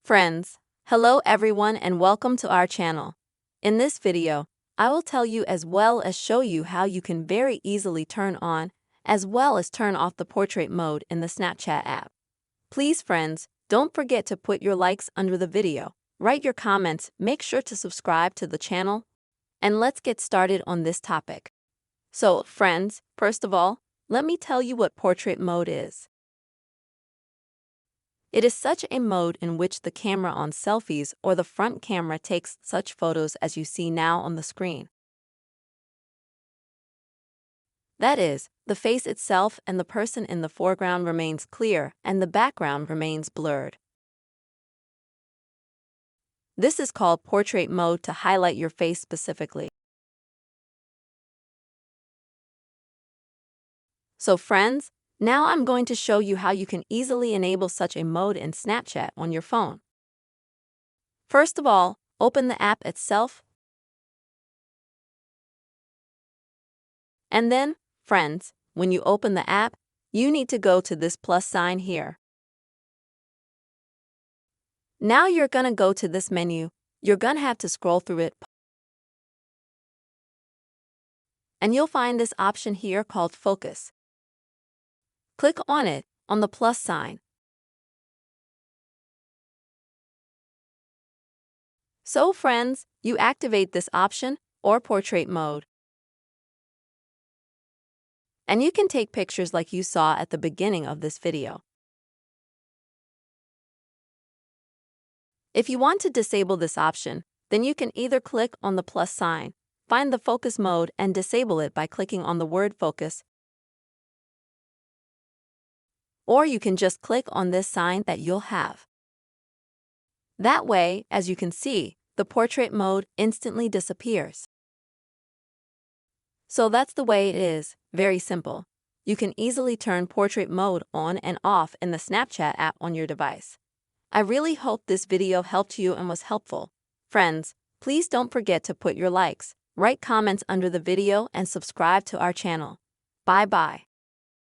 Friends, hello everyone and welcome to our channel. In this video, I will tell you as well as show you how you can very easily turn on as well as turn off the portrait mode in the Snapchat app. Please friends, don't forget to put your likes under the video, write your comments, make sure to subscribe to the channel, and let's get started on this topic. So friends, first of all, let me tell you what portrait mode is. It is such a mode in which the camera on selfies or the front camera takes such photos as you see now on the screen. That is, the face itself and the person in the foreground remains clear and the background remains blurred. This is called portrait mode to highlight your face specifically. So friends, now I'm going to show you how you can easily enable such a mode in Snapchat on your phone. First of all, open the app itself. And then, friends, when you open the app, you need to go to this plus sign here. Now you're gonna go to this menu. You're gonna have to scroll through it. And you'll find this option here called Focus. Click on it, on the plus sign. So friends, you activate this option, or portrait mode. And you can take pictures like you saw at the beginning of this video. If you want to disable this option, then you can either click on the plus sign, find the focus mode and disable it by clicking on the word focus, or you can just click on this sign that you'll have. That way, as you can see, the portrait mode instantly disappears. So that's the way it is, very simple. You can easily turn portrait mode on and off in the Snapchat app on your device. I really hope this video helped you and was helpful. Friends, please don't forget to put your likes, write comments under the video and subscribe to our channel. Bye-bye.